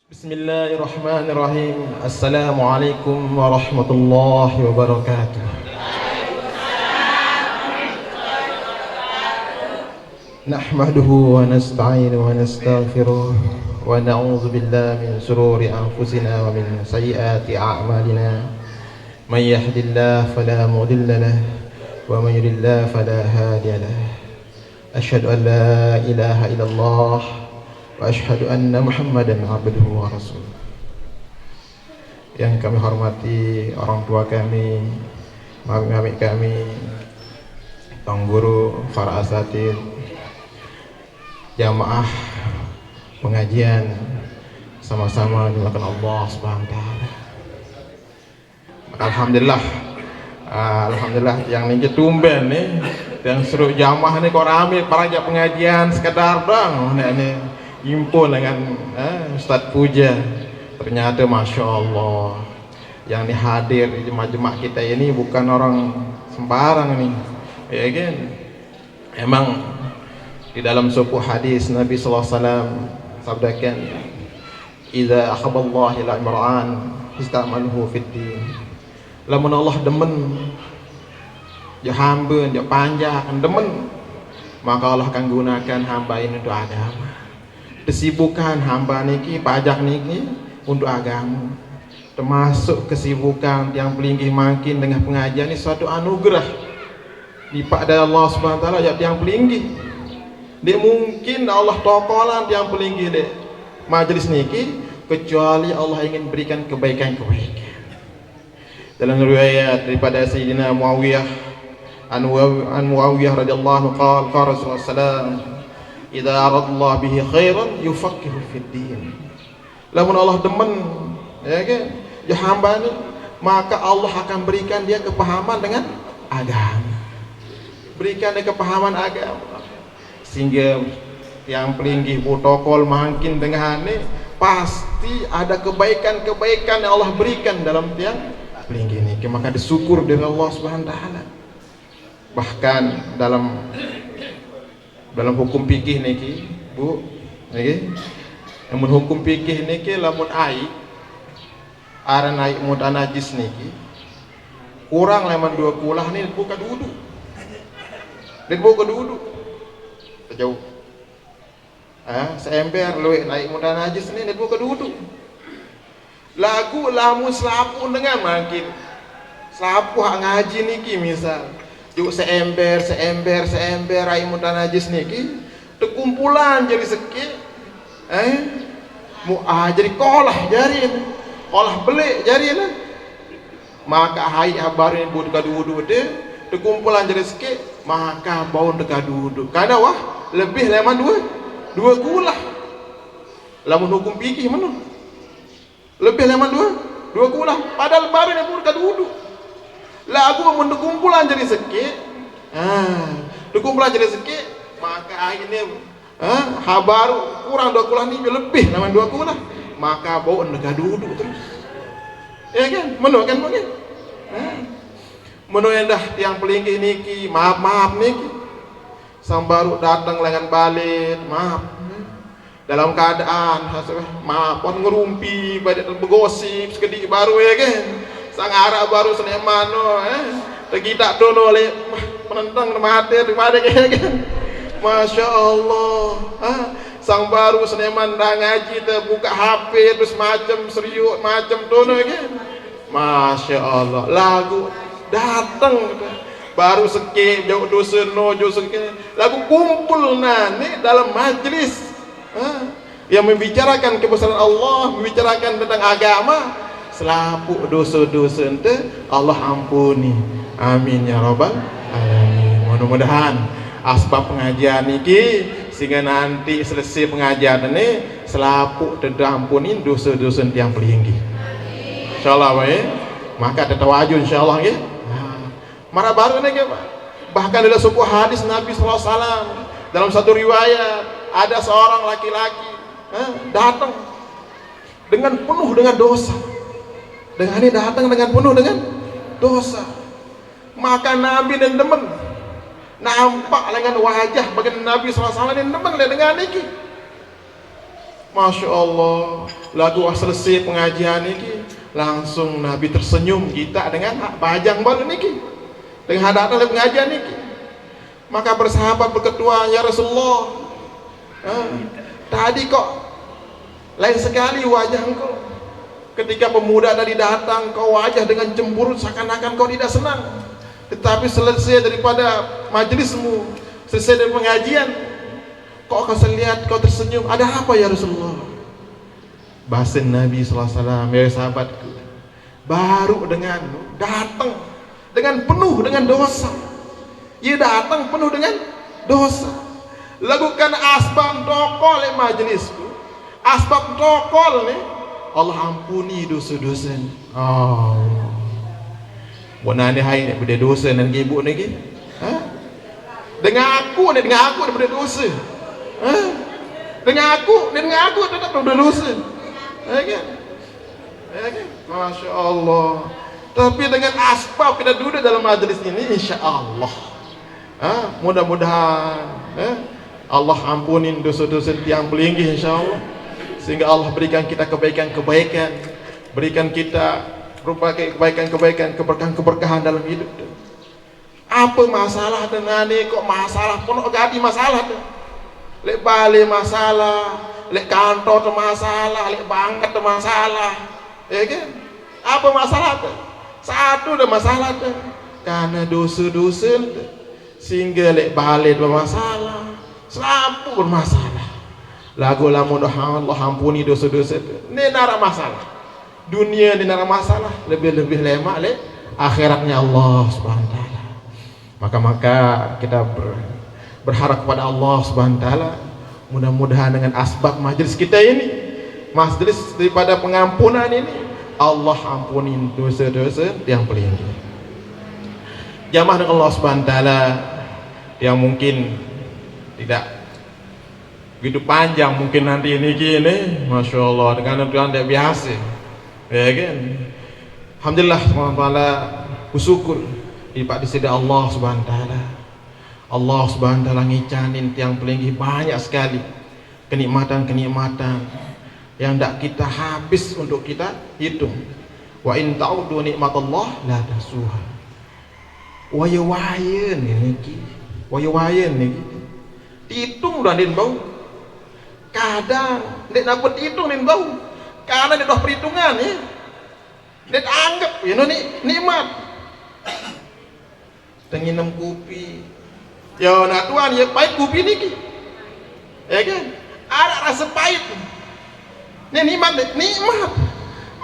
Bismillahirrahmanirrahim. Assalamualaikum warahmatullahi wabarakatuh. Nahmaduhu wa nasta'inu wa nastaghfiruh wa na'udzu billahi min shururi anfusina wa min sayyiati a'malina. May yahdihillahu fala mudilla lahu wa may yudlil fala hadiya lahu. Asyhadu an la ilaha illallah wa asyhadu anna Muhammadan abduhu wa rasuluh. Yang kami hormati orang tua kami, mami-mami kami, tuan guru, para asatidz, jamaah pengajian, sama-sama dimuliakan Allah Subhanahu wa taala. Alhamdulillah yang ini tumben nih, yang seru jamaah nih kok rame para pengajian sekedar dong ini impun dengan Ustadz Puja. Ternyata Masya Allah yang dihadir di jemaah kita ini bukan orang sembarang nih, ya kan? Emang di dalam sebuah hadis Nabi SAW sabdakan, "Idza akhaballahu ila imra'an istamanhu fid din." Lamun Allah demen ya hamba ya panjang demen, maka Allah akan gunakan hamba ini untuk agama. Kesibukan hamba niki pajak niki untuk agama, termasuk kesibukan yang pelinggi makin dengan pengajian ini suatu anugerah dipak dari Allah Subhanahu wa taala yang pelinggi. Dia mungkin Allah tokolan yang pelinggi dek majelis niki kecuali Allah ingin berikan kebaikan-kebaikan. Dalam riwayat daripada Sayyidina Muawiyah an Muawiyah radhiyallahu anhu qala Rasulullah sallallahu idza aradallahu bihi khairan yufaqqihu fid din. Lamun Allah demen ya kan ya hamba ni, maka Allah akan berikan dia kepahaman dengan agama. Berikan dia kepahaman agama sehingga yang pelinggi protokol makin dengan ini pasti ada kebaikan-kebaikan yang Allah berikan dalam tiang pelinggi ini. Maka disyukur dari Allah Subhanahu wa taala. Bahkan dalam hukum fikih niki Bu, niki namun hukum fikih niki lamun air aran air mutanajis niki kurang lamun dua kulah nih buka duduk dan buka duduk sejauh seember luwih naik mutanajis nih dan buka duduk lagu lamun selapu dengan makin selapu ngaji niki misal juk seember air mutanajis niki terkumpulan jadi sekit jadi kolah jari olah beli jari lah, maka hai habar ini buat kadu deh terkumpulan jadi sikit maka bau dekat duduk karena wah lebih leman dua kulah lamun hukum fikih mana lebih leman dua kulah padahal baru ini buat kadu lagu mun terkumpulan jadi sikit terkumpulan jadi sikit maka akhirnya habaru kurang dua kulah ni lebih nama dua kulah maka bau negara duduk terus ya kan menu kan mungkin menu yang dah yang pelinggi niki maaf niki sang baru datang lengan balik maaf dalam keadaan maaf pun ngerumpi pada bergosip sekedik baru ya kan sang arah baru Seneman tergitak dono oleh penentang mati daripada ya kan. Masya Allah, sang baru Seneman dah ngaji terbuka HP terus macam serius macam tono kan. Masya Allah, lagu datang baru sekit jauh dosa no jauh sekit lagu kumpul nani dalam majlis yang membicarakan kebesaran Allah, membicarakan tentang agama, selapu dosa-dosa ente Allah ampuni. Amin ya rabbal alamin. Mudah-mudahan asbab pengajian niki sehingga nanti selesai pengajian ini selapu terdampuni dosa-dosa yang pelinggi. Insyaallah baik. Maka ada tawaju insyaallah nggih. Mara baru nih Pak. Bahkan dalam sebuah hadis Nabi SAW, dalam satu riwayat, ada seorang laki-laki datang dengan penuh dengan dosa. Dengan ini datang dengan penuh dengan dosa. Maka Nabi dan demen nampak dengan wajah bagian Nabi SAW dan demen dengan ini. Masya Allah, lagu selesai pengajian ini langsung Nabi tersenyum kita dengan bajang baru niki, dengan datang dari pengajian niki. Maka bersahabat berketua, ya Rasulullah, tadi kok lain sekali wajah engkau. Ketika pemuda tadi datang, kau wajah dengan cemburu seakan-akan kau tidak senang. Tetapi selesai daripada majelismu, selesai dari pengajian, kok kau lihat kau tersenyum. Ada apa ya Rasulullah? Bahasa Nabi SAW, ya sahabatku, baru dengan datang dengan penuh dengan dosa. Ia datang penuh dengan dosa. Lakukan asbab tokol majelisku, asbab tokol nih, Allah ampuni dosa-dosa. Oh, bonane hai nih beda dosa dan ibu nih, dengan aku ada beda dosa. Dengan aku tetap beda dosa. Kan? Masya Allah. Tapi dengan asbab kita duduk dalam majelis ini, insya Allah. Mudah-mudahan Allah ampunin dosa-dosa yang pelinggih insya Allah, sehingga Allah berikan kita kebaikan-kebaikan, berikan kita berbagai kebaikan-kebaikan, keberkahan-keberkahan dalam hidup. Apa masalah dengan ini? Kok masalah penuh jadi masalah tuh? Lek balik masalah, lek kantor tuh masalah, lek banget tuh masalah, ya kan? Apa masalah tuh? Satu ada masalah tuh, karena dosa-dosa tuh. Sehingga lek balik bermasalah, selalu bermasalah. Lagu lamun Allah ampuni dosa-dosa itu. Ini nara masalah. Dunia ini nara masalah, lebih-lebih lemak lek akhiratnya Allah Subhanahu wa taala. Maka kita berharap kepada Allah Subhanahu wa taala, mudah-mudahan dengan asbab majelis kita ini, majelis daripada pengampunan ini, Allah ampuni dosa-dosa yang pelinggi. Jamaah dengan Allah Subhanahu wa taala yang mungkin tidak begitu panjang, mungkin nanti ini gini, Masya Allah, dengan Tuhan tidak biasa, ya kan? Alhamdulillah Subhanahu wa taala, bersyukur di sisi Allah Subhanahu wa taala. Allah Subhanahu wa taala ngicanin tiang pelinggi banyak sekali kenikmatan-kenikmatan yang tidak kita habis untuk kita hitung. Wa in ta'udu nikmatallah la tahsuha. Waya-wayan niki, waya-wayan niki. Hitung dah din bau. Kadang nek dapat hitung din bau. Karena dia dah perhitungan ya. Dia anggap ya no nikmat. Tenginam kopi. Ya nak tuan ya pahit kopi niki. Ya kan? Ada rasa pahit. Ini nikmat.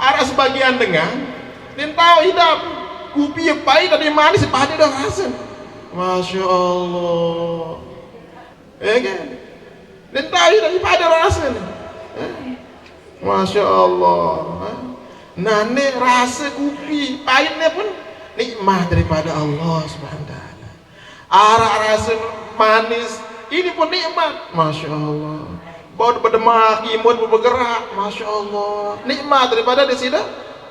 Ada sebagian dengan dia tahu hidup kopi yang pahit tadi manis pahit dah rasa. Masya Allah. Ya kan? Dia tahu hidup pahit dah rasa. Masya Allah. Nah ini rasa kopi pahitnya pun nikmat daripada Allah Subhanahu wa taala. Arak rasa manis ini pun nikmat, Masya Allah. Bau berdemak, imut bergerak, Masya Allah. Nikmat daripada di sini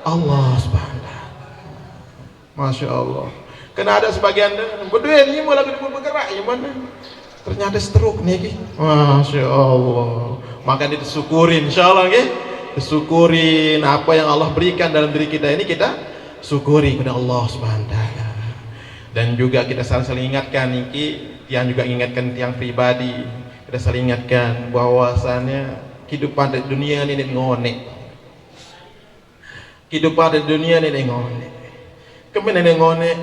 Allah Subhanahu wa taala. Masya Allah. Karena ada sebagian berdua imut lagi bergerak, gimana? Ternyata stroke nih, Masya Allah. Maka disyukurin, insya Allah, disyukurin apa yang Allah berikan dalam diri kita ini, kita syukuri kepada Allah Subhanahu wa taala. Dan juga kita saling ingatkan niki, yang juga ingatkan tiang pribadi, kita saling ingatkan bahwasannya kehidupan di dunia ini ngonek. Kehidupan di dunia ini ngonek. Kemudian ngonek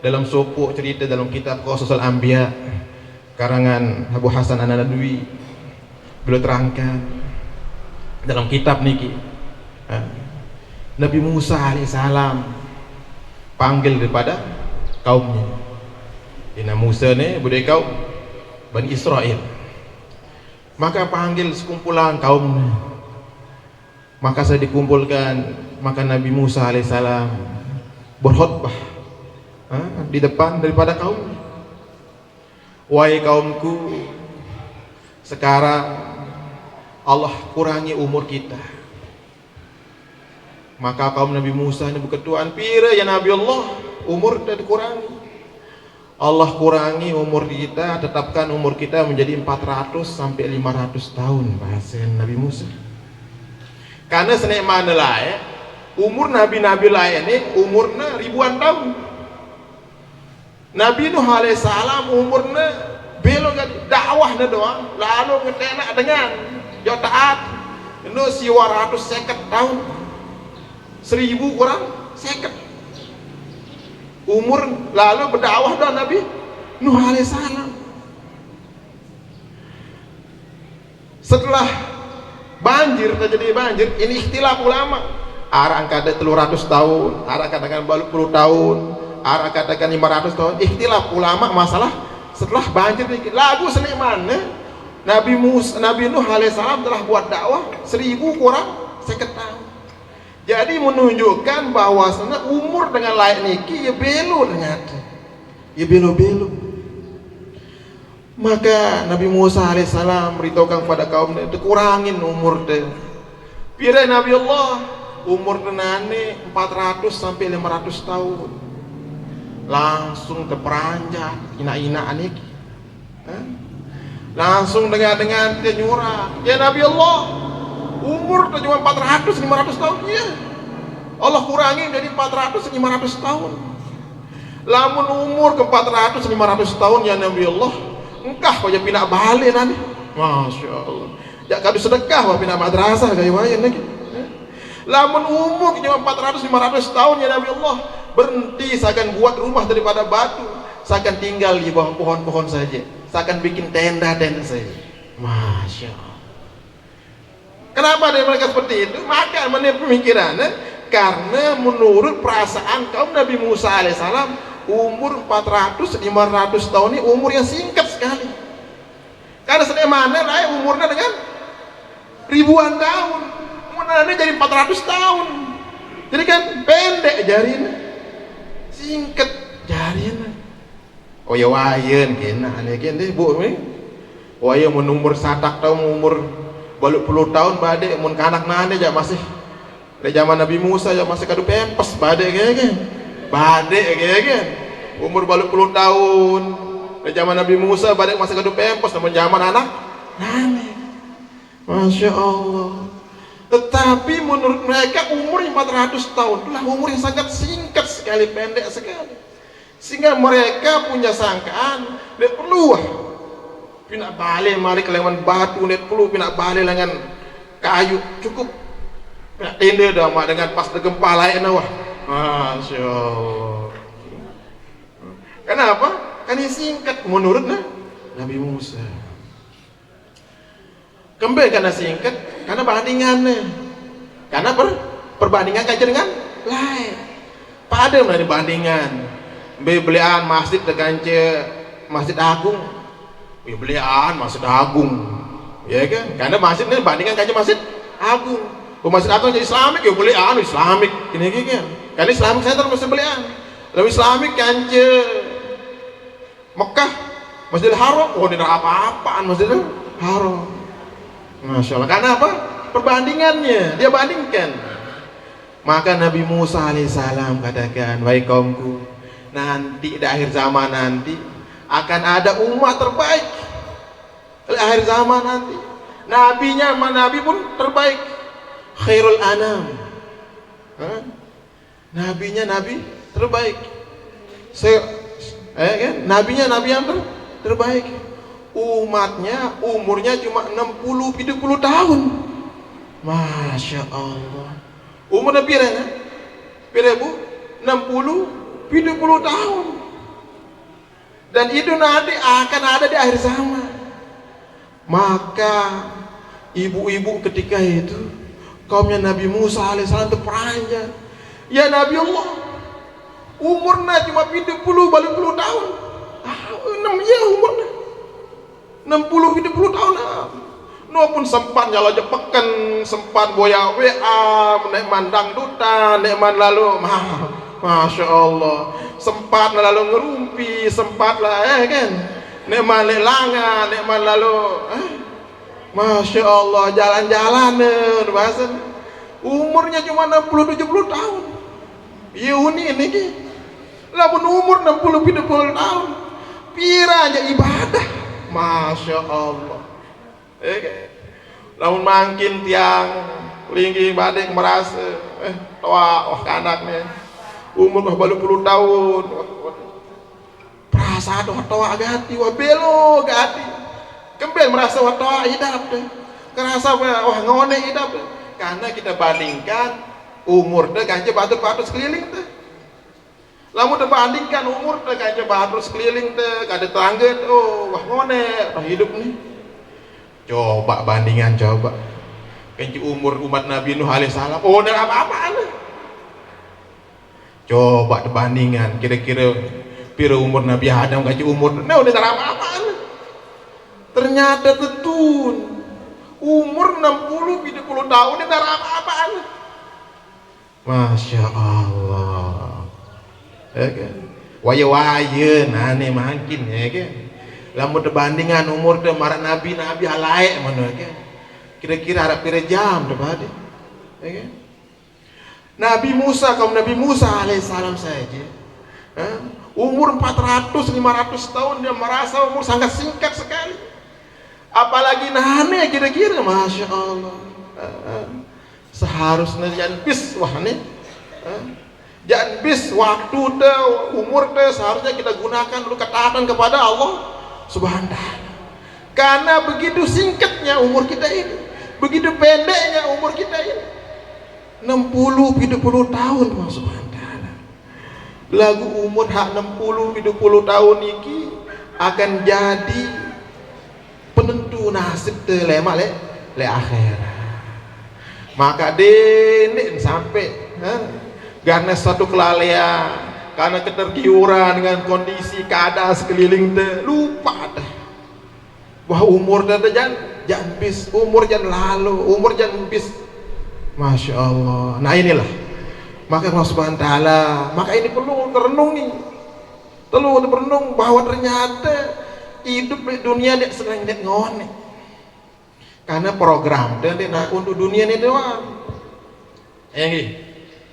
dalam sopuk cerita dalam kitab Qasasul Anbiya karangan Abu Hasan An-Nadwi, beliau terangkan dalam kitab niki, Nabi Musa alaihissalam panggil daripada kaumnya. Ina Musa ni budaya kaum Bani Israel. Maka panggil sekumpulan kaumnya. Maka saya dikumpulkan, maka Nabi Musa alaihissalam berkhutbah di depan daripada kaumnya. Wahai kaumku, sekarang Allah kurangi umur kita. Maka kaum Nabi Musa ini berketuaan pira ya Nabi Allah, umur sudah dikurangi. Allah kurangi umur kita, tetapkan umur kita menjadi 400 sampai 500 tahun bahasa Nabi Musa. Karena senek mana lah ya, umur nabi-nabi lain ini umurnya ribuan tahun. Nabi Nuh alaihissalam umurnya belum dakwahnya doang, lalu ngetenak dengan yo taat itu siwa 150 tahun, 1000 kurang 50 umur lalu berdakwah doang Nabi Nuh alaihissalam. Setelah banjir, terjadi banjir, ini ikhtilaf ulama, arah angka 300 tahun, arah katakan 40 tahun, arah katakan 500 tahun, ikhtilaf ulama masalah setelah banjir ini. Lagu seni mana Nabi Nuh alaihissalam telah buat dakwah 1000 kurang 50 tahun. Jadi menunjukkan bahwasanya umur dengan layak niki ya belo ternyata, ya belo. Maka Nabi Musa alaihissalam beritahukan kepada kaumnya itu kurangin umur deh. Pira Nabi Allah umur tenane 400 sampai 500 tahun. Langsung terperanjat ina-ina aniki, langsung dengan dia nyurah ya Nabi Allah, umur cuma 400 500 tahun. Iya, Allah kurangi menjadi 400 500 tahun. Lamun umur ke 400 500 tahun ya Nabi Allah, engkah kau pindah balik nanti, Masya Allah ya kadu sedekah wah pindah madrasah kayak wayan lagi. Lamun umur cuma 400 500 tahun ya Nabi Allah, berhenti saya akan buat rumah daripada batu, saya akan tinggal di bawah pohon-pohon saja, saya akan bikin tenda-tenda saja. Masya Allah. Kenapa dari mereka seperti itu? Maka menurut pemikirannya, karena menurut perasaan kaum Nabi Musa alaihissalam, umur 400 500 tahun ini umur yang singkat sekali. Karena sedang mana lah umurnya dengan ribuan tahun, umurnya jadi 400 tahun, jadi kan pendek jarinya, singkat jarinya. Oh ya wayan kena aneh deh bu nih, wayan menumur satak tahun umur balut puluh tahun badai, mun kanak nane aja masih dari zaman Nabi Musa ya masih kadu pempes badai kayak umur balut puluh tahun dari zaman Nabi Musa badai masih kadu pempes, namun zaman anak nane. Masya Allah. Tetapi menurut mereka umur 400 tahun itulah umur yang sangat singkat sekali, pendek sekali, sehingga mereka punya sangkaan dia perlu pindah balik mari kelewan batu, dia perlu pindah balik dengan kayu, cukup pindah tenda dah mak dengan pas gempa lain wah. Masya Allah. Kenapa? Karena singkat menurut Nabi Musa. Kembali karena singkat, karena bandingannya, karena perbandingan kaca dengan lain. Pada mulai bandingan, belian masjid dengan masjid agung, ya belian masjid agung, ya kan? Karena masjid ini bandingan kaca masjid agung, masjid agung jadi Islamik, ya belian Islamik, gini kan? Karena Islamik center masjid belian, lebih Islamik kaca Mekah, Masjidil Haram, oh tidak apa-apaan Masjidil Haram. Masya Allah. Karena apa? Perbandingannya, dia bandingkan. Maka Nabi Musa alaihissalam katakan, wahai kaumku, nanti di akhir zaman nanti akan ada umat terbaik. Di akhir zaman nanti nabinya, nabi pun terbaik, khairul anam. Nabinya nabi terbaik, kan? Nabinya nabi yang terbaik. Umatnya umurnya cuma 60-70 tahun. Masya Allah. Umurnya piranya? Pira bu? 60-70 tahun. Dan itu nanti akan ada di akhir zaman. Maka ibu-ibu ketika itu kaumnya Nabi Musa alaihissalam terperanjat, ya Nabi Allah, umurnya cuma 70 balik 10 tahun. 6 ya umurnya 60-70 tahun. No pun sempat nyala jepekan, sempat boya WA, naik mandang dutan, naik man lalu, Masya Allah, sempat lalu ngerumpi, sempat lah kan, nek male langan, nek mal lalu Masya Allah jalan-jalan bahasa umurnya cuma 60-70 tahun. Iya ini ki. Lamun umur 60-70 tahun. Pira aja ibadah. Masya Allah. Lamun mangkin tiang linggi badek merasa toa kanaknya umur baru 10 tahun. Perasaan toa gati wah belo gati. Kembali merasa wah toa hidup deh. Kerasa wah ngone hidup deh. Karena kita bandingkan umur deh kanca batu-batu sekeliling deh. Lamun bandingkan umur deh kanca batu sekeliling deh, kada tetangga oh wah ngone wah hidup nih. Coba bandingan coba. Kanca umur umat Nabi Nuh alaihissalam oh ada apa-apaan. Coba bandingan kira-kira pira umur Nabi Adam kanca umur nah udah apa-apaan. Ternyata tetun umur 60-70 tahun ini darah apa-apaan. Masya Allah. Waya-waya nane makin ya kan. Lamun terbandingan umur teh marah nabi halaek mana kan. Kira-kira harap pira jam teh bade. Ya kan. Nabi Musa kaum Nabi Musa alaihissalam saja. Umur 400-500 tahun dia merasa umur sangat singkat sekali. Apalagi nane kira-kira Masya Allah seharusnya jangan bis wah nih jangan bis waktu deh umur deh seharusnya kita gunakan dulu ketaatan kepada Allah Subhanahu wa ta'ala. Karena begitu singkatnya umur kita ini, begitu pendeknya umur kita ini 60-70 tahun Allah Subhanahu wa ta'ala. Lagu umur hak 60-70 tahun ini akan jadi penentu nasib telemak le akhirat. Maka denek sampai karena suatu kelalaian, karena ketergiuran dengan kondisi keadaan sekeliling teh lupa dah bahwa umur dah jangan bis, umur jangan lalu, umur jangan bis. Masya Allah. Nah inilah maka Allah Subhanahu wa ta'ala, maka ini perlu terenungi, perlu terenung bahwa ternyata hidup di dunia dia sering dia ngone karena program dan dia nak untuk dunia ini doang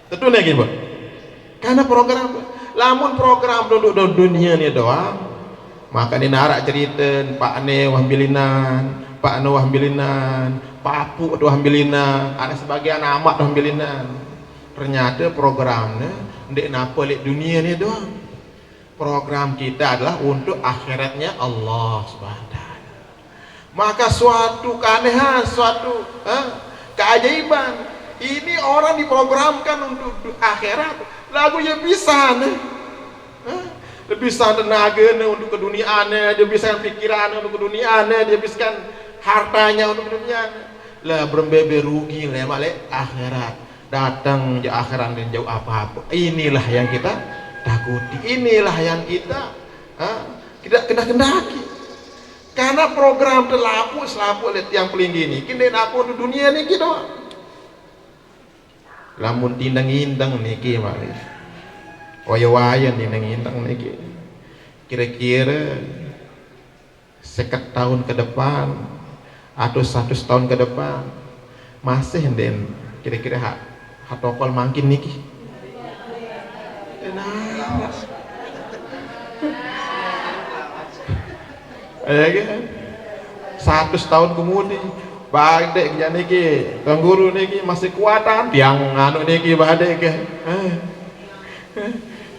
tentu lagi Pak karena program lamun program untuk dunia ini doang maka dinarak cerita Pak Ne wahbilinan Pak Ne wahbilinan Pak Apu wahbilinan ada sebagian amat wahbilinan ternyata programnya ndek napa lek dunia ini doang. Program kita adalah untuk akhiratnya Allah Subhanahu wa ta'ala. Maka suatu keanehan, suatu keajaiban. Ini orang diprogramkan untuk akhirat. Lagu ya bisa nih. Dia bisa tenaga untuk keduniaannya, dia bisa pikirannya untuk keduniaannya, dia bisa hartanya untuk keduniaannya. Lah berembebe rugi lah malek akhirat. Datang je akhirat dan jauh apa-apa. Inilah yang kita takuti, inilah yang kita kena kendaki karena program terlapu selapu lihat yang paling gini kini apa di dunia ni kita lamun tindang-indang niki mari waya-wayan tindang-indang niki kira-kira 50 tahun ke depan atau 100 tahun ke depan masih den kira-kira hak tokol makin niki kan 100 tahun kemudian badek ya niki kangguru niki masih kuatan tiang anu niki badek ke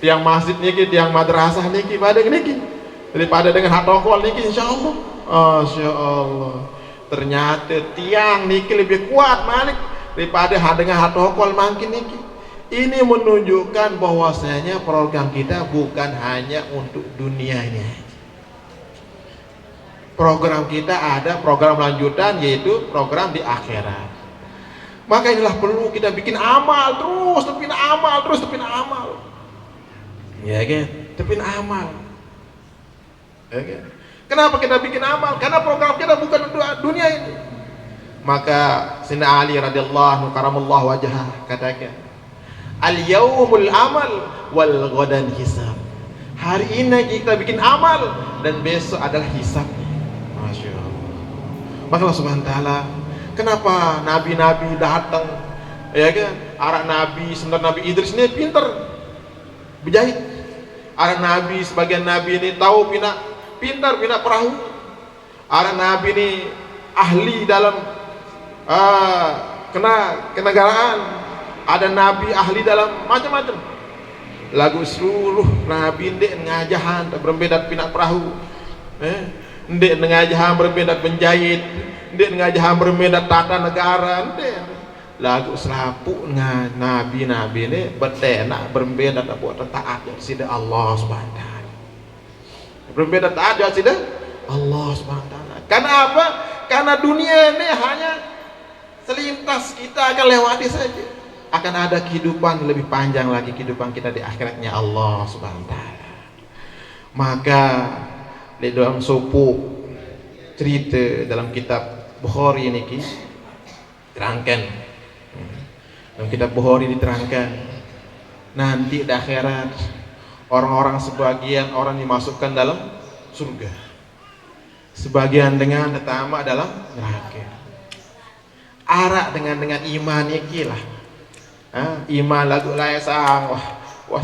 tiang masjid niki tiang madrasah niki badek niki daripada dengan hatokol niki insyaallah masyaallah ternyata tiang niki lebih kuat malik daripada dengan hatokol makin niki. Ini menunjukkan bahwasanya program kita bukan hanya untuk dunia ini. Program kita ada program lanjutan yaitu program di akhirat. Maka inilah perlu kita bikin amal terus, bikin amal terus, bikin amal. Ya kan? Bikin amal. Ya kan? Kenapa kita bikin amal? Karena program kita bukan untuk dunia ini. Maka Sayyidina Ali radhiyallahu karamallahu wajhah katakan al-yaumul amal wal ghadan hisab. Hari ini kita bikin amal dan besok adalah hisabnya. Masya Allah. Maka Allah Subhanahu wa taala, kenapa nabi-nabi datang, ya kan? Anak nabi, sebenarnya Nabi Idris ini pintar berjahit. Anak nabi, sebagian nabi ini tahu pintar pinak perahu. Anak nabi ini ahli dalam kenegaraan. Ada nabi ahli dalam macam-macam. Lagu seluruh nabi ndek ngajahan berbeda pinak perahu, ndek ngajahan berbeda penjahit, ndek ngajahan berbeda tata negara, ndek lagu selapuk nabi ini betenak berbeda buat taat sida Allah Subhanahu wa taala, berbeda taat sida Allah Subhanahu wa taala. Karena apa? Karena dunia ini hanya selintas, kita akan lewati saja. Akan ada kehidupan lebih panjang lagi, kehidupan kita di akhiratnya Allah Subhanahu wa taala. Maka di dalam supu cerita dalam kitab Bukhari ini diterangkan, dalam kitab Bukhari diterangkan, nanti di akhirat orang-orang, sebagian orang dimasukkan dalam surga, sebagian dengan pertama dalam neraka. Arak dengan iman ikilah. Iman lagu layak sang wah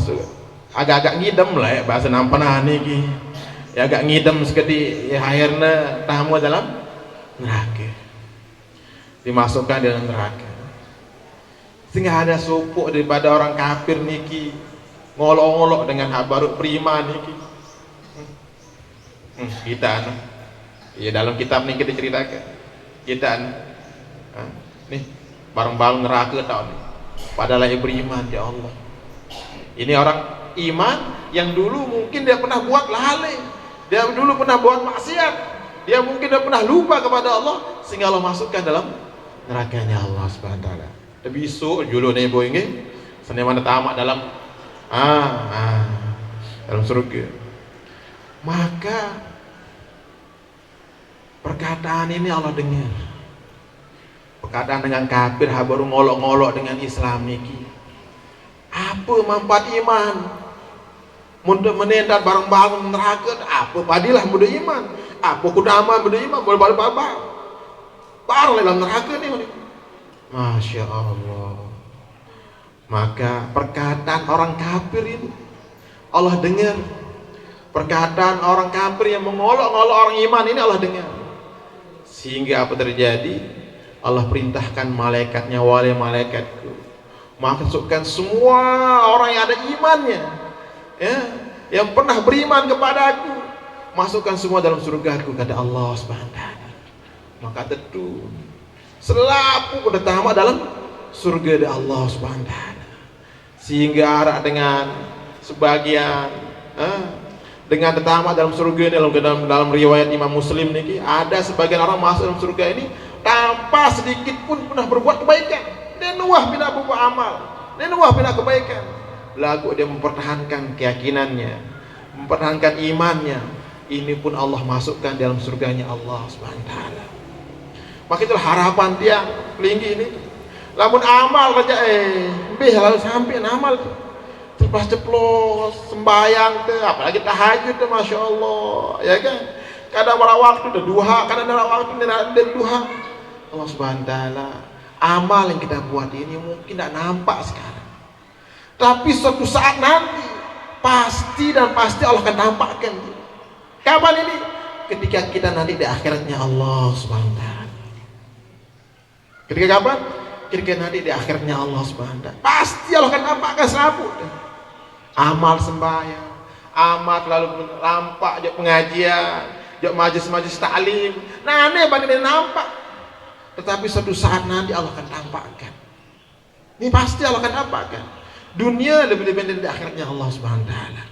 agak-agak ngidem lah ya bahasa nampan ini ya, agak ngidem sekali ya, akhirnya tamu dalam neraka, dimasukkan dalam neraka. Sehingga ada supu daripada orang kafir niki ngolok-ngolok dengan habaru beriman niki. Kita ya dalam kitab ini kita ceritakan kita nih bareng-bareng neraka tau nih. Padahal ia beriman, ya Allah. Ini orang iman yang dulu mungkin dia pernah buat lalai, dia dulu pernah buat maksiat, dia mungkin dia pernah lupa kepada Allah, sehingga Allah masukkan dalam nerakanya Allah Subhanahu wa taala. Tapi besok julu nih boy ini senyaman tamat dalam dalam surga. Maka perkataan ini Allah dengar. Perkataan dengan kafir baru ngolok-ngolok dengan Islam niki. Apa manfaat iman? Mudah menendat bareng-bareng neraka. Apa padilah mudah iman? Apa kudaman mudah iman? Boleh bareng dalam neraka ni. Masya Allah. Maka perkataan orang kafir ini Allah dengar. Perkataan orang kafir yang mengolok-ngolok orang iman ini Allah dengar. Sehingga apa terjadi? Allah perintahkan malaikatnya, wahai malaikatku, masukkan semua orang yang ada imannya, ya, yang pernah beriman kepadaku, masukkan semua dalam surgaku, kata Allah Subhanahu wa taala. Maka tentu selapu pada tamat dalam surga dari Allah Subhanahu wa taala. Sehingga arah dengan sebagian dengan tertamat dalam surga ini, dalam riwayat Imam Muslim niki ada sebagian orang masuk dalam surga ini tanpa sedikit pun pernah berbuat kebaikan. Dia nuah bina berbuat amal, dia nuah bina kebaikan. Lagu dia mempertahankan keyakinannya, mempertahankan imannya. Ini pun Allah masukkan dalam surganya Allah Subhanahu wa taala. Maka itulah harapan tiang pelinggi ini. Lamun amal kerja lalu sampai amal tuh ceplos sembayang tuh, apalagi tahajud tuh, masya Allah, ya kan? Kadang pada waktu udah duha, kadang ada waktu dan duha. Allah Subhanahu wa taala, amal yang kita buat ini mungkin tidak nampak sekarang, tapi suatu saat nanti pasti Allah akan tampakkan. Kapan ini? Ketika kita nanti di akhiratnya Allah Subhanahu wa taala. Ketika kapan? Ketika nanti di akhiratnya Allah Subhanahu wa taala, pasti Allah akan tampakkan selapu amal sembahyang, amal lalu nampak jok pengajian, jok majlis taklim. Nah, ini bagi nampak. Tetapi suatu saat nanti Allah akan tampakkan. Ini pasti Allah akan tampakkan. Dunia lebih-lebih dari akhiratnya Allah Subhanahu wa taala.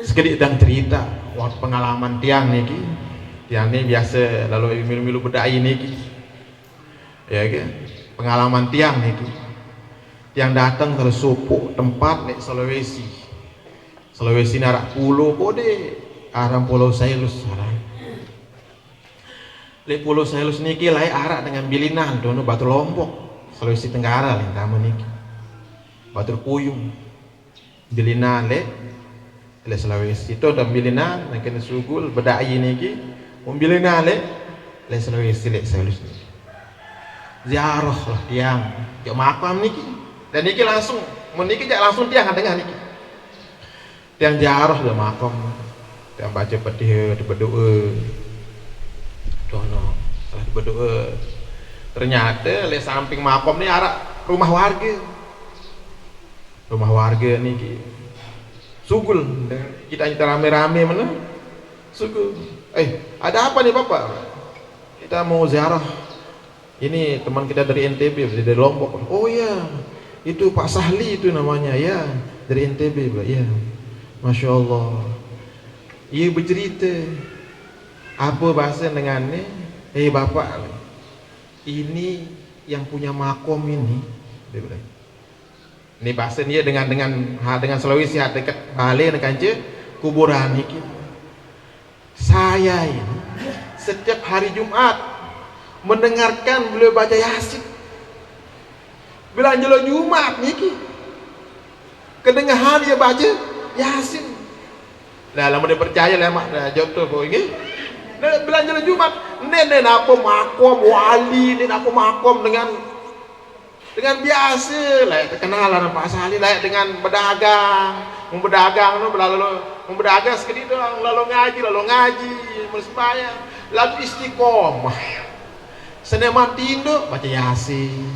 Sekedip dan cerita waktu pengalaman tiang niki. Tiang ini biasa lalu milu-milu bedai niki. Ya kan? Pengalaman tiang niki. Tiang datang ke supu tempat di Sulawesi. Sulawesi narak pulau kode, arah pulau Sailus arah. Di pulau Sailus niki lai arak dengan bilinan dono Batu Lombok, Sulawesi Tenggara lintama niki. Batu Puyung. Bilinan le le Sulawesi itu ada bilina nak kena sugul bedai niki umbilina le Sulawesi le salus niki ziarah lah tiang jak makam niki dan niki langsung meniki jak langsung tiang dengan niki tiang ziarah le makam tiang baca petiha berdoa dono salah berdoa ternyata le samping makam ni ada rumah warga niki sugul kita rame-rame mana sugul ada apa nih Bapak, kita mau ziarah ini teman kita dari NTB dari Lombok. Oh ya itu Pak Sahli itu namanya ya dari NTB ya Masya Allah iya bercerita apa bahasa dengannya Bapak ini yang punya makom ini dia bilang ini bahasa dia dengan Sulawesi dekat Bali dengan kuburan ini saya ini setiap hari Jumat mendengarkan beliau baca Yasin bila anjelo Jumat niki kedengaran dia baca Yasin lah lama dia percaya lah mak dah jodoh kau ini bila anjelo Jumat nenek apa makom wali nenek apa makom dengan biasa lah kenalan Pak Sali lah dengan berdagang no berdagang sekali doang lalu ngaji bersembahyang lalu istiqomah Senin mati induk baca Yasin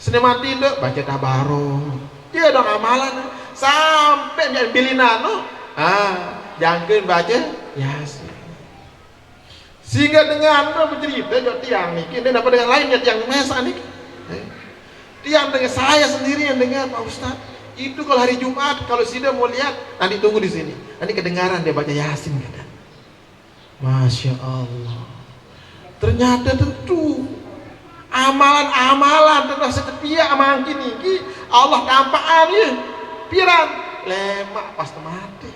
Senin mati induk baca Tabarok dia dong amalan sampai dia bilina no jangan baca Yasin sehingga dengan bercerita jauh tiang niki dan dapat dengan lainnya tiang mesa niki tiang dengan saya sendiri yang dengar Pak Ustaz itu kalau hari Jumat kalau Sida mau lihat nanti tunggu di sini nanti kedengaran dia baca Yasin kata. Masya Allah ternyata tentu amalan tentang setia amangkin ini Allah tampaan ya piran lemak pas mati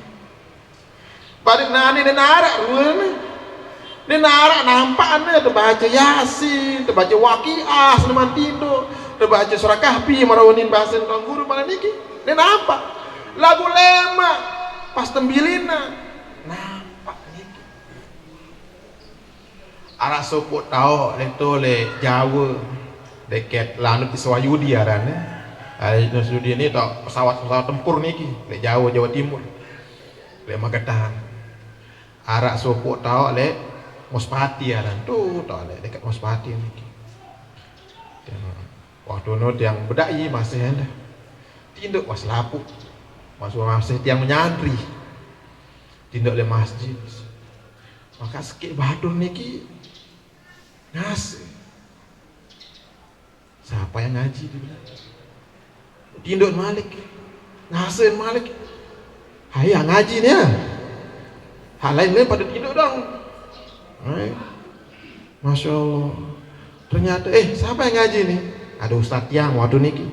balik nani dan arak ruang ni narak nampaknya terbaca Yasin terbaca Waqiah Seneman Tindo terbaca surah Kahfi marawanin bahasa tuan guru mana niki ini nampak lagu lema pas tembilina nampak niki arah sopot tau leto le Jawa deket lanut di Sewayudi arane Sewayudi ini tau pesawat tempur niki le Jawa Timur le Magetan arah sopot tau le Mospati aran tuh tau le dekat Mospati niki waktu itu yang bedai masih ada tinduk was lapuk masih tiang menyantri tinduk le masjid maka sekik badur niki ngasih siapa yang ngaji tinduk Malik ngasih Malik hayang ngaji nih ya hal lain pada tinduk dong Masya Allah ternyata siapa yang ngaji nih ada Ustadz yang waktu niki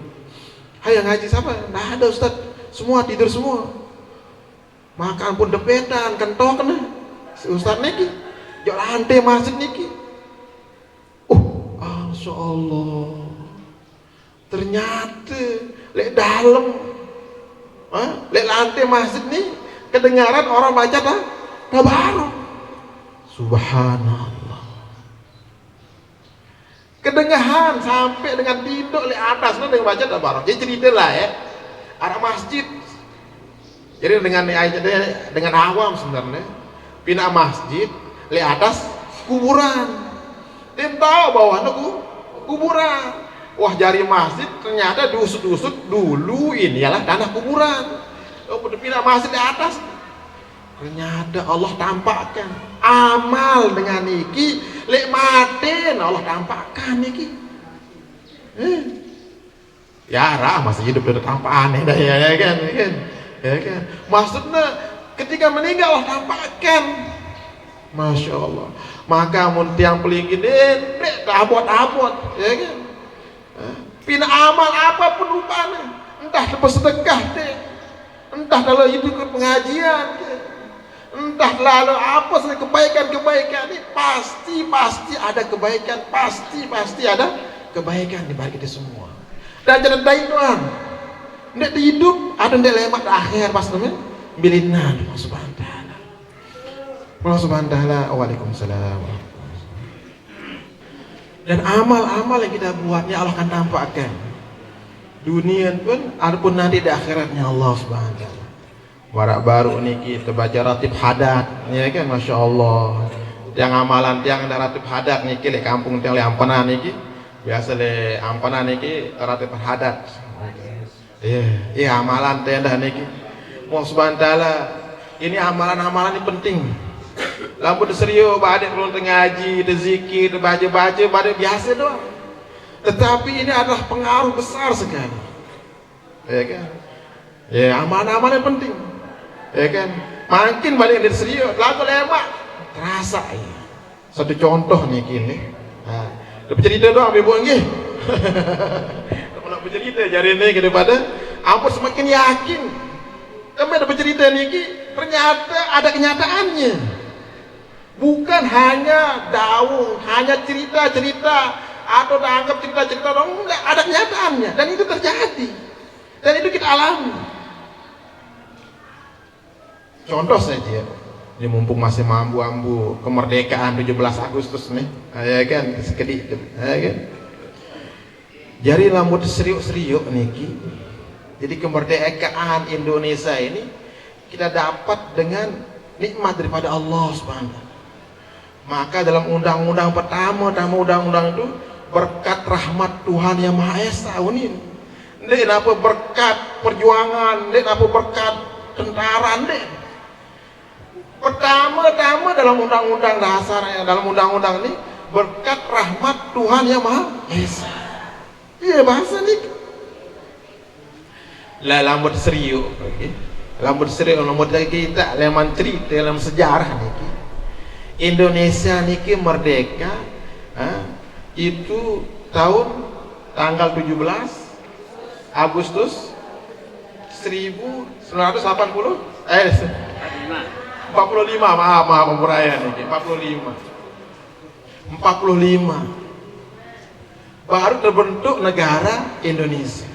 hayang ngaji siapa? Nah ada Ustadz semua tidur semua makan pun depetan kentok kena si Ustadz niki jok lantai masjid niki Masya Allah ternyata lek dalam lek lantai masjid nih kedengaran orang baca Tabarok Subhanallah kedengaran sampai dengan tidur di atas dengan baca Tabarok jadi cerita lah ya ada masjid jadi dengan awam sebenarnya pindah masjid di atas kuburan dia tahu bawahnya kuburan wah jari masjid ternyata diusut-usut dulu ini ialah tanah kuburan pindah masjid di atas ternyata Allah tampakkan amal dengan niki lek maten Allah tampakkan niki ya masih hidup udah tampak aneh dah ya kan maksudnya ketika meninggal Allah tampakkan Masya Allah maka mun tiang pelingin abot ya kan pina amal apapun rupanya entah bersedekah deh entah kalau itu ke pengajian entah lalu apa saja kebaikan ini pasti ada kebaikan pasti ada kebaikan di balik itu semua dan jangan dain doang ndak di hidup ada ndak lemak di akhir pas temen bilina Allah subhanahu wa ta'ala. Allah subhanahu wa ta'ala. Waalaikumsalam. Dan amal-amal yang kita buatnya Allah akan tampakkan dunia pun ataupun nanti di akhiratnya Allah subhanahu wa ta'ala. Warak baru niki terbaca ratib hadat ya kan, Masya Allah. Yang amalan tiang ada ratib hadat niki le kampung tiang le ampanan niki biasa le ampanan niki ratib hadat. Iya amalan tiang dah niki. Allah subhanahu wa ta'ala, ini amalan-amalan ini penting. Lampu serius, badai belum ngaji, zikir, baca-baca, badai biasa doang. Tetapi ini adalah pengaruh besar sekali. Ya kan? Ya amalan-amalan penting. Ya kan? Makin balik dari serius, lagu lemak terasa ya. Satu contoh nih kini. Nah, dapat cerita doang ibu nggih. Kalau bercerita jari ini daripada ampun semakin yakin. Kami dapat cerita niki ternyata ada kenyataannya. Bukan hanya daung, hanya cerita-cerita atau dianggap cerita-cerita dong, enggak, ada kenyataannya dan itu terjadi. Dan itu kita alami. Contoh saja, ini mumpung masih mambu-ambu kemerdekaan 17 Agustus nih, ya kan, sekedip, ya kan. Jadi lambut seriuk-seriuk niki. Jadi kemerdekaan Indonesia ini kita dapat dengan nikmat daripada Allah Subhanahu. Maka dalam undang-undang pertama undang-undang itu berkat rahmat Tuhan yang Maha Esa ini. Ndek apa berkat perjuangan, ndek apa berkat tentara, ndek. Pertama dalam undang-undang dasar, dalam undang-undang ini berkat rahmat Tuhan yang Maha Esa. Iya bahasa nih. Lah lambut serius, okay? Lambut serius, lambut kita, leman cerita, dalam sejarah nih. Indonesia niki merdeka itu tahun tanggal 17 Agustus 1980 45 maaf pemberayaan niki 45 baru terbentuk negara Indonesia.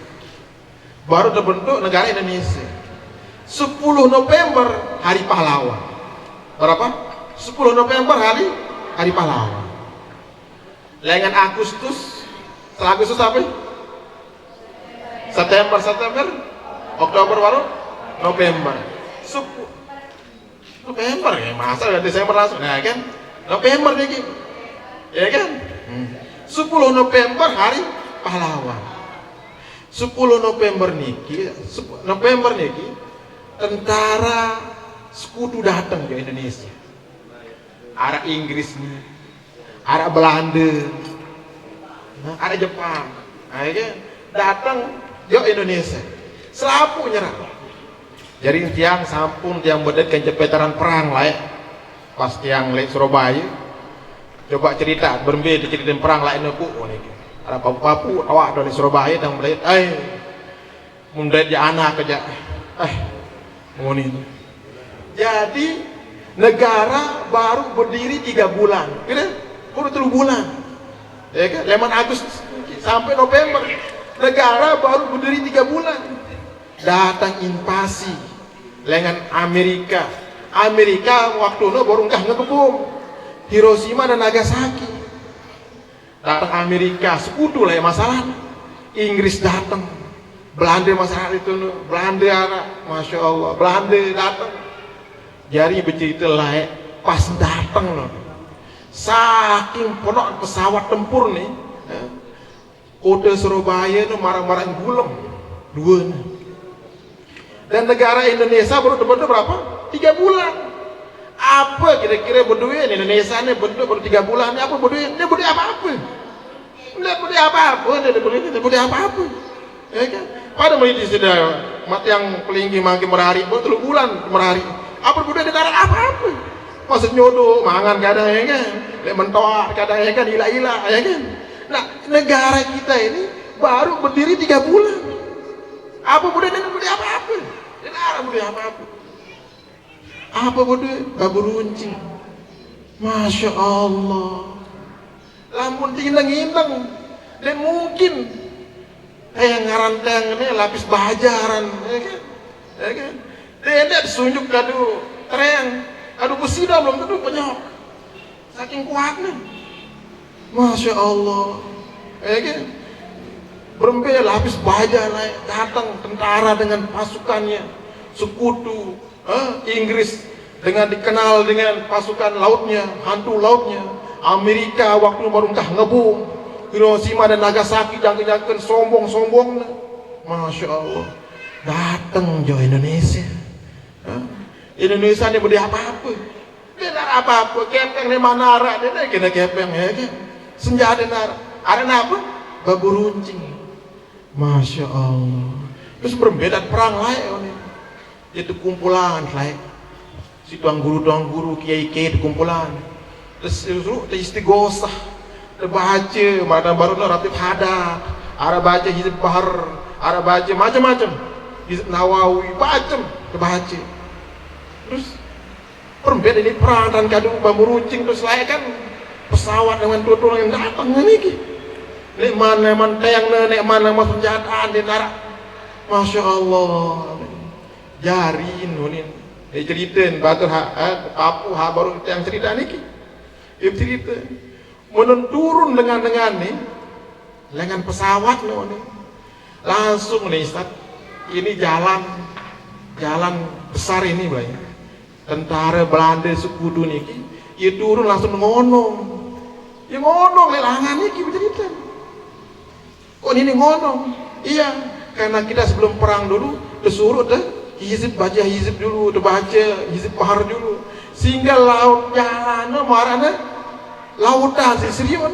10 November hari pahlawan. Berapa? 10 November hari pahlawan. Lengan Agustus, setelah Agustus apa? September, Oktober baru November. November ya, masa udah Desember langsung, nah kan? November nih, ya kan? 10 November hari pahlawan. 10 November niki, tentara sekutu datang ke Indonesia. Ada Inggris nih, ada Belanda, ada Jepang, akhirnya datang ke Indonesia, selapu nyerang. Jadi tiang sampun tiang bedetkan veteran perang lah ya. Pas tiang lek Surabaya, coba cerita berembe diceritain perang lah ini bu, ada papu-papu awak dari Surabaya dan melihat, mundet ya anak aja, ngoni. Jadi negara baru berdiri 3 bulan, baru 3 bulan, ya kan? Leman Agustus sampai November, negara baru berdiri 3 bulan. Datang invasi, lengan Amerika waktu itu baru ngebom Hiroshima dan Nagasaki. Datang Amerika, sekutu lah ya masalah. Inggris datang, Belanda masalah itu, Masya Allah, Belanda datang. Jadi bercerita lah pas datang loh, saking penuh pesawat tempur nih, kota Surabaya itu marah-marah gulung dua nih. Dan negara Indonesia baru terbentuk berapa? 3 bulan. Apa kira-kira berdua Indonesia ini bentuk baru 3 bulan? Apa berdua? Dia berdua apa-apa? Dia berdua apa-apa? Ya kan? Pada menit sudah mati yang pelinggi makin merahari, baru 3 bulan merahari. Apa budaya negara apa-apa? Maksud nyodo, mangan kadang ya kan, lek mentoak kadang ya kan, gila-gila ya kan. Nah, negara kita ini baru berdiri 3 bulan. Apa budaya apa-apa? Negara budaya apa-apa? Apa budaya? Babu runcing. Masya Allah. Lamun tinang-inang, dan mungkin yang ngaranteng ini lapis bajaran, ya kan? Dendek disunjuk kadu tereng, kadu besida belum tentu penyok. Saking kuatnya. Masya Allah. Kan? Berembel habis baja naik datang tentara dengan pasukannya, sekutu Inggris dengan dikenal dengan pasukan lautnya, hantu lautnya. Amerika waktu baru entah ngebom Hiroshima dan Nagasaki, jangan sombong-sombong. Masya Allah, datang jo Indonesia. Indonesia ini beri apa-apa, benar apa-apa. Kepeng ni manara, dia kena kepeng ya kan. Senjata nara, ada apa? Babu runcing. Masya Allah. Terus berbeda perang lain. Itu kumpulan lain. Si tuang guru, kiai-kiai itu kumpulan. Terus istighosah, terbaca, mana baru Ratib Haddad, ada baca Hizib Bahar, ada baca macam-macam, Hizib Nawawi, macam terbaca. Terus perbedaan ini perang dan kadu bambu runcing. Terus lain kan pesawat dengan tutul yang datang ini. Nek mana tayang nek mana senjataan di narak. Masya Allah. Jarin nunin. Ceritain batur papu baru yang cerita niki. Ibu cerita, turun dengan nih, dengan pesawat nih, langsung nih Ustaz, ini jalan besar ini banyak, tentara Belanda sekutu niki, ia turun langsung ngonong lelangan niki bercerita, kok ini ngonong, iya, karena kita sebelum perang dulu, disuruh hizib baca hizib dulu, baca hizib bahar dulu, sehingga laut jalan marana lautan serius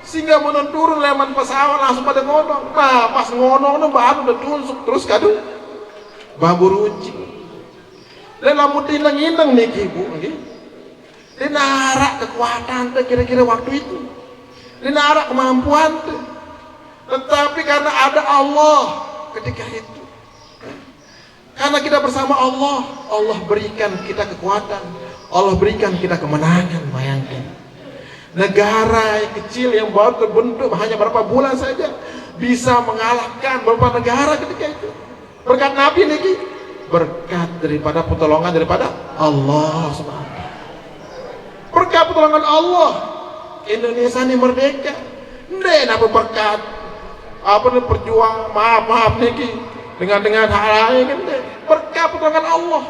sehingga turun leman pesawat langsung pada ngonong. Nah pas ngonong baru udah tusuk terus kadu bambu runcing. Dan lamun tinang-inang nih ibu, dia narak kekuatan kira-kira waktu itu, dia narak kemampuan tuh. Tetapi karena ada Allah ketika itu, karena kita bersama Allah, Allah berikan kita kekuatan, Allah berikan kita kemenangan. Bayangkan negara yang kecil yang baru terbentuk hanya berapa bulan saja bisa mengalahkan beberapa negara ketika itu. Berkat Nabi niki, berkat daripada pertolongan daripada Allah SWT. Berkat pertolongan Allah, Indonesia ini merdeka. Nden apa berkat apa nih perjuang maaf niki dengan hal lain kan, berkat pertolongan Allah.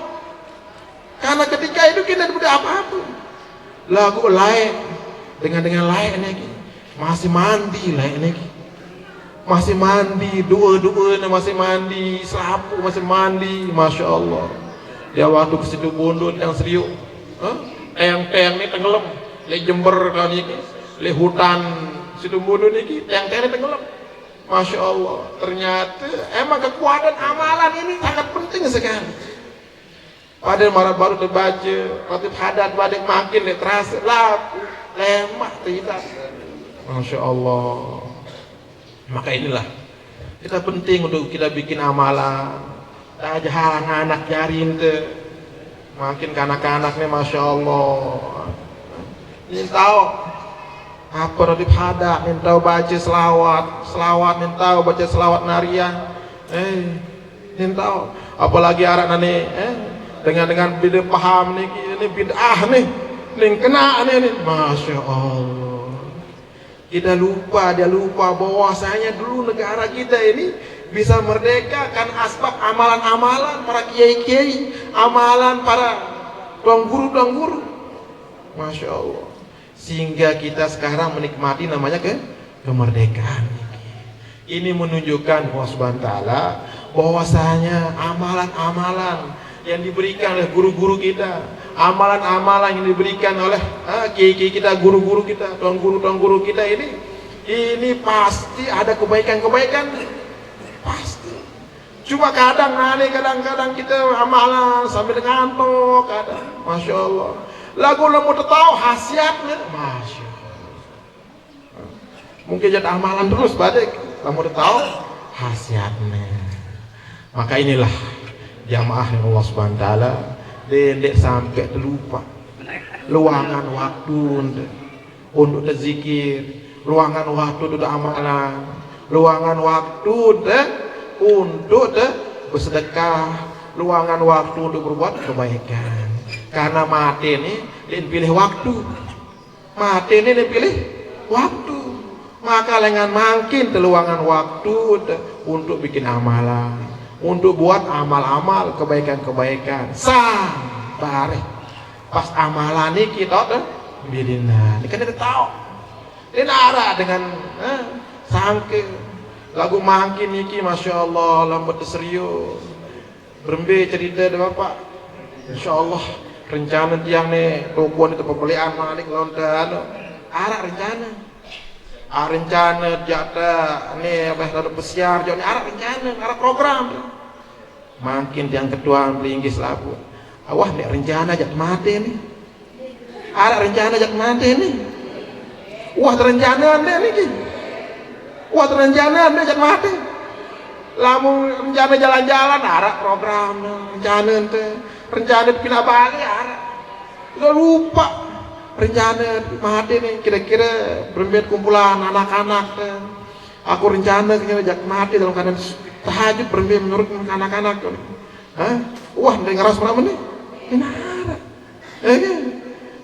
Karena ketika itu kita tidak apa-apa. Lagu lain dengan lain lagi masih mandi lain lagi, masih mandi dua masih mandi selapu masih mandi. Masya Allah, dia waktu ke situ Bondo yang serius teng ini tenggelam le Jember kan ini le hutan situ Bondo ini teng ini tenggelam. Masya Allah, ternyata emang kekuatan amalan ini sangat penting sekali. Padahal marah baru terbaca Ratib Haddad badek makin terasa laku lemah tidak. Masya Allah. Maka inilah kita penting untuk kita bikin amalan. Aja anak jarin tuh, makin kanak-kanaknya Masya Allah. Ini tahu apa Ratib Haddad, ini tahu baca selawat, ini tahu baca selawat narian. Ini tahu apalagi arak nane dengan beda paham nih, ini bid'ah nih. Ning kena nih, Masya Allah. Dia lupa bahwasanya dulu negara kita ini bisa merdeka kan asbab amalan-amalan para kiai-kiai, amalan para tuang guru. Masya Allah. Sehingga kita sekarang menikmati namanya kemerdekaan. Ini menunjukkan bahwasanya amalan-amalan yang diberikan oleh guru-guru kita, amalan-amalan yang diberikan oleh kiai-kiai kita, guru-guru kita, tuan guru kita ini pasti ada kebaikan-kebaikan, pasti. Cuma kadang-kadang kita amalan sambil ngantuk, kadang, Masya Allah. Lagu mau tahu khasiatnya, Masya Allah. Mungkin jadi amalan terus badek, mau tahu khasiatnya. Maka inilah jamaah yang Allah Subhanahu wa taala dendek sampai terlupa luangan waktu untuk berzikir, luangan waktu untuk amalan, luangan waktu untuk bersedekah, luangan waktu untuk berbuat kebaikan. Karena mati ini pilih waktu, mati ini pilih waktu, maka lengan makin teluangan waktu untuk bikin amalan, untuk buat amal-amal kebaikan-kebaikan. Sabar pas amalan ini kita bidina ini kan kita tahu ini arah dengan sangke lagu makin niki masya Allah lambat serius berembe cerita deh bapak insya Allah rencana tiang nih tokoan itu pembelian malik lontan arah rencana jatah nih abah pesiar jadi arah rencana arah program makin tiang ketua beli Inggris labu awah nih rencana jat mati nih arah rencana jat mati nih wah terencana deh nih wah terencana deh jat mati lamun rencana jalan-jalan arah program rencana pindah Bali arah udah lupa rencana mati nih kira-kira berembet kumpulan anak-anak aku rencana kira jak mati dalam keadaan tahajud berembet menurut anak-anak wah ngeras berapa nih arah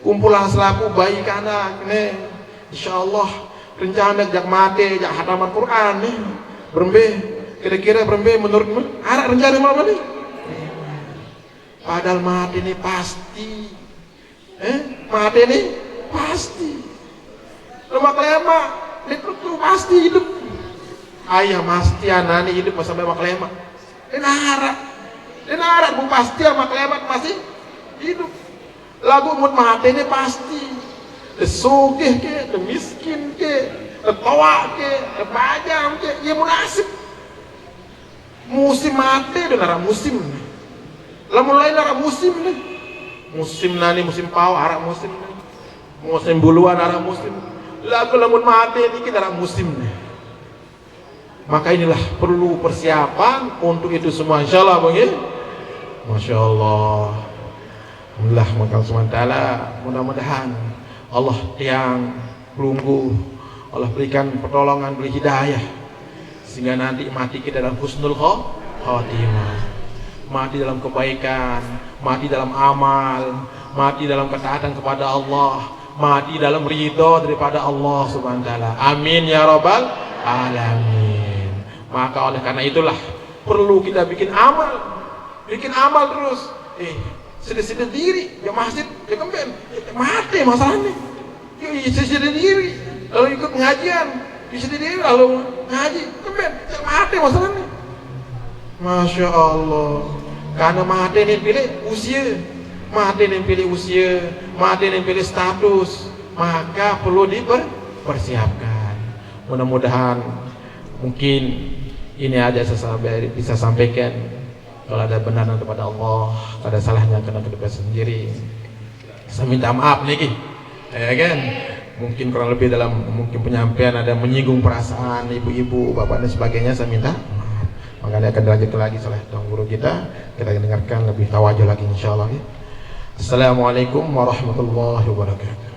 kumpulan selaku bayi anak nih insyaallah rencana jak mati jak hataman Quran nih berembet kira-kira berembet menurut arah rencana mana nih padahal mati ini pasti mati ini pasti lemak-lemak itu tuh pasti hidup ayah pasti anak ini hidup sampai lemak-lemak dan harap bu pasti lemak-lemak pasti hidup lagu umut mati ini pasti desugih ke miskin ke tua ke pajam ke ya munasib musim mati dan arah musim lamun lain arah musim nih musim nani musim pau arah musim nih musim buluan arah musim lagu lamun mati ini kita arah musim nih maka inilah perlu persiapan untuk itu semua insyaallah bang ya masya Allah alhamdulillah maka SWT mudah-mudahan Allah yang pelunggu Allah berikan pertolongan beri hidayah sehingga nanti mati kita dalam husnul khotimah mati dalam kebaikan, mati dalam amal, mati dalam ketaatan kepada Allah, mati dalam ridho daripada Allah Subhanahu wa taala. Amin ya rabbal alamin. Maka oleh karena itulah perlu kita bikin amal terus. Sedih-sedih diri, ya masjid, ya kemben, mati masalahnya. Ya sedih diri, lalu ikut pengajian, sedih diri lalu ngaji, kemben, ya mati masalahnya. Masya Allah, karena mati ini pilih usia, mati ini pilih usia, mati ini pilih status, maka perlu dipersiapkan. Mudah-mudahan mungkin ini aja saya bisa sampaikan. Kalau ada benaran kepada Allah, ada salahnya kena kepada sendiri. Saya minta maaf nih, ya kan? Mungkin kurang lebih dalam mungkin penyampaian ada menyinggung perasaan ibu-ibu, bapak dan sebagainya, saya minta. Maka dia akan dilanjutkan lagi oleh tuan guru kita dengarkan lebih tawajuh lagi insyaallah. Assalamualaikum warahmatullahi wabarakatuh.